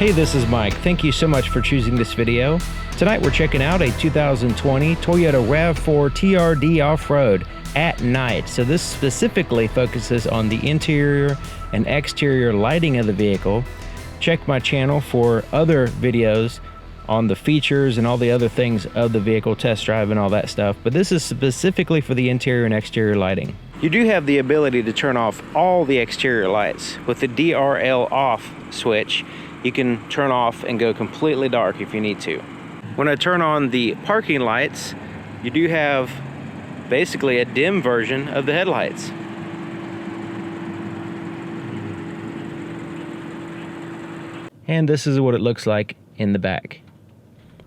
Hey, this is Mike. Thank you so much for choosing this video. Tonight we're checking out a 2020 Toyota RAV4 TRD off-road at night. So this specifically focuses on the interior and exterior lighting of the vehicle. Check my channel for other videos on the features and all the other things of the vehicle, test drive and all that stuff. But this is specifically for the interior and exterior lighting. You do have the ability to turn off all the exterior lights. With the DRL off switch, you can turn off and go completely dark if you need to. When I turn on the parking lights, you do have basically a dim version of the headlights. And this is what it looks like in the back.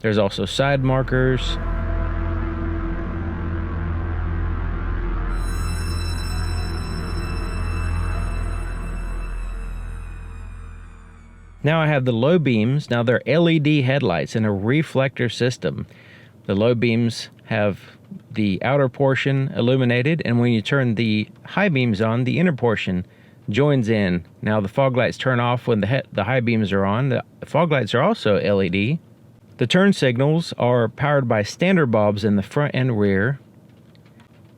There's also side markers. Now I have the low beams. Now they're LED headlights and a reflector system. The low beams have the outer portion illuminated, and when you turn the high beams on, the inner portion joins in. Now the fog lights turn off when the high beams are on. The fog lights are also LED. The turn signals are powered by standard bulbs in the front and rear.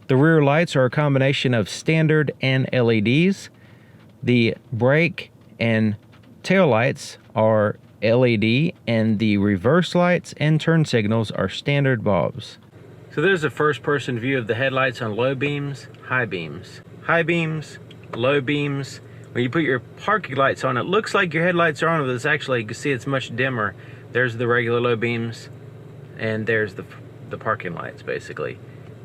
The rear lights are a combination of standard and LEDs. The brake and tail lights are LED, and the reverse lights and turn signals are standard bulbs. So there's a first-person view of the headlights on low beams, high beams. High beams, low beams. When you put your parking lights on, it looks like your headlights are on, but it's actually, you can see it's much dimmer. There's the regular low beams, and there's the parking lights, basically.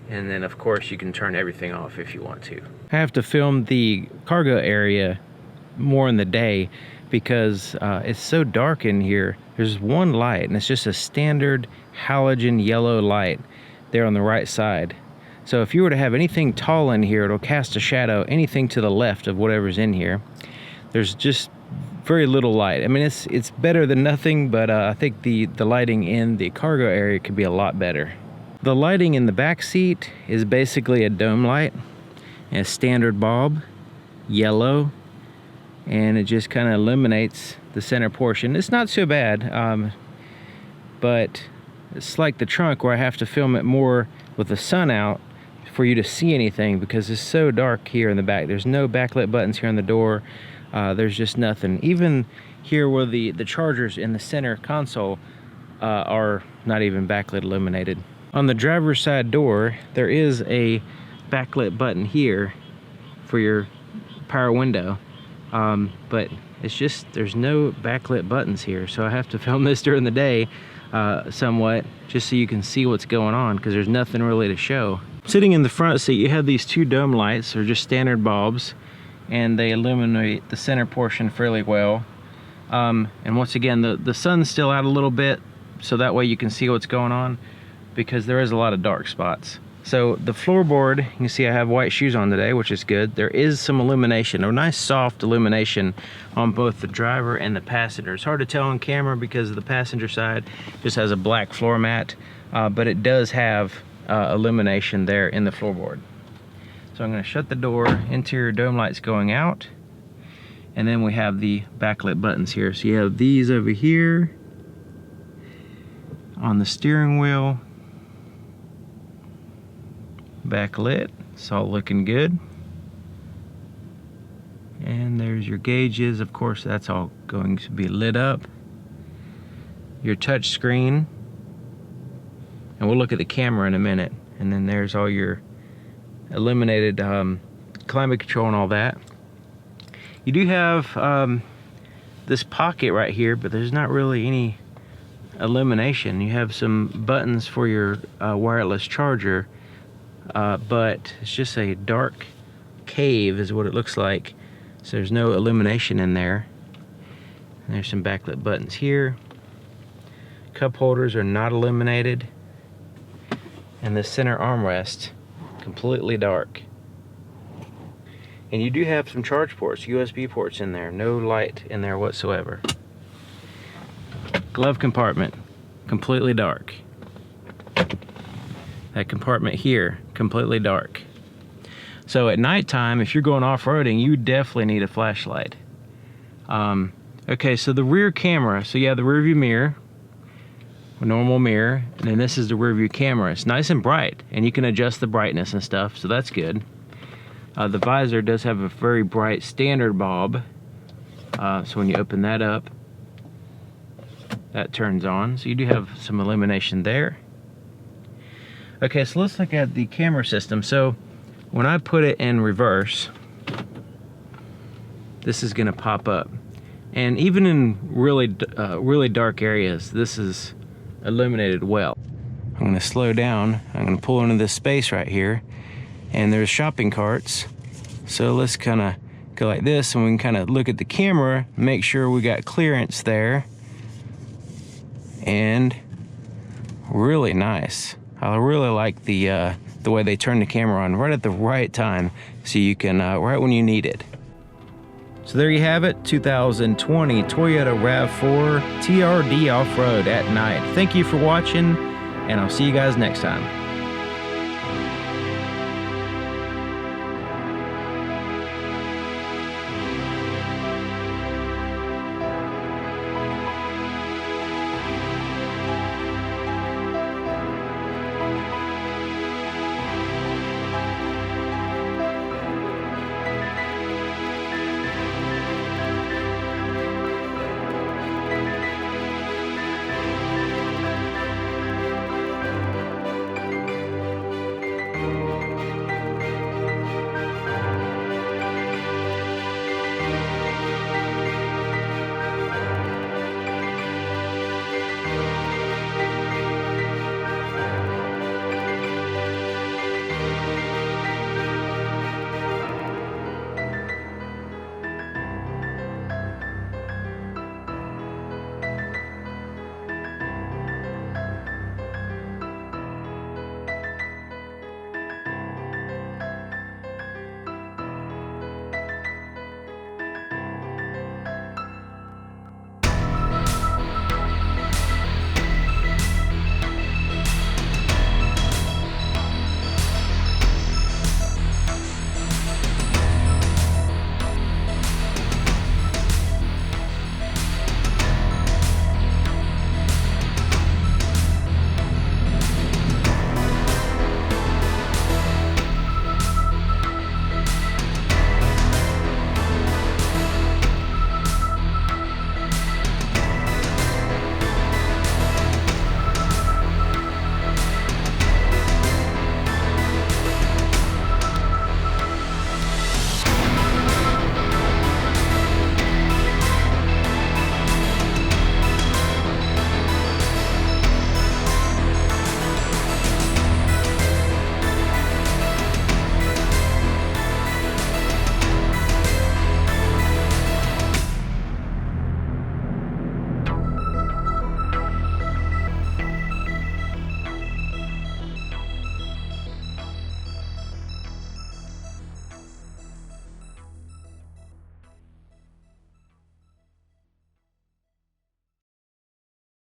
And then, of course, you can turn everything off if you want to. I have to film the cargo area more in the day because it's so dark in here. There's one light, and it's just a standard halogen yellow light there on the right side. So if you were to have anything tall in here, it'll cast a shadow anything to the left of whatever's in here. There's just very little light. I mean, it's better than nothing, but I think the lighting in the cargo area could be a lot better. The lighting in the back seat is basically a dome light, a standard bulb, yellow, and it just kind of illuminates the center portion. It's not so bad, but it's like the trunk where I have to film it more with the sun out for you to see anything, because it's so dark here in the back. There's no backlit buttons here on the door. There's just nothing. Even here where the chargers in the center console are not even backlit illuminated. On the driver's side door, there is a backlit button here for your power window. But it's just, there's no backlit buttons here, so I have to film this during the day somewhat, just so you can see what's going on, because there's nothing really to show. Sitting in the front seat, you have these two dome lights. They're just standard bulbs, and they illuminate the center portion fairly well. And once again, the sun's still out a little bit, so that way you can see what's going on, because there is a lot of dark spots. So the floorboard, you can see I have white shoes on today, which is good. There is some illumination, a nice soft illumination on both the driver and the passenger. It's hard to tell on camera because the passenger side just has a black floor mat, but it does have illumination there in the floorboard. So I'm going to shut the door, interior dome lights going out, and then we have the backlit buttons here. So you have these over here on the steering wheel. Backlit, it's all looking good. And there's your gauges. Of course, that's all going to be lit up. Your touch screen, and we'll look at the camera in a minute. And then there's all your illuminated climate control and all that. You do have this pocket right here, but there's not really any illumination. You have some buttons for your wireless charger, but it's just a dark cave is what it looks like. So there's no illumination in there. And there's some backlit buttons here. Cup holders are not illuminated. And the center armrest, completely dark. And you do have some charge ports, USB ports in there. No light in there whatsoever. Glove compartment, completely dark. That compartment here, completely dark. So at nighttime, if you're going off-roading, you definitely need a flashlight. Okay, so the rear camera, so yeah, the rear view mirror, a normal mirror, and then this is the rear view camera. It's nice and bright, and you can adjust the brightness and stuff, so that's good. The visor does have a very bright standard bulb, so when you open that up, that turns on, so you do have some illumination there. Okay, so let's look at the camera system. So when I put it in reverse, this is going to pop up. And even in really dark areas, this is illuminated well. I'm going to slow down. I'm going to pull into this space right here. And there's shopping carts. So let's kind of go like this, and we can kind of look at the camera, make sure we got clearance there. And really nice. I really like the way they turn the camera on right at the right time, so you can right when you need it. So there you have it, 2020 Toyota RAV4 TRD off-road at night. Thank you for watching, and I'll see you guys next time.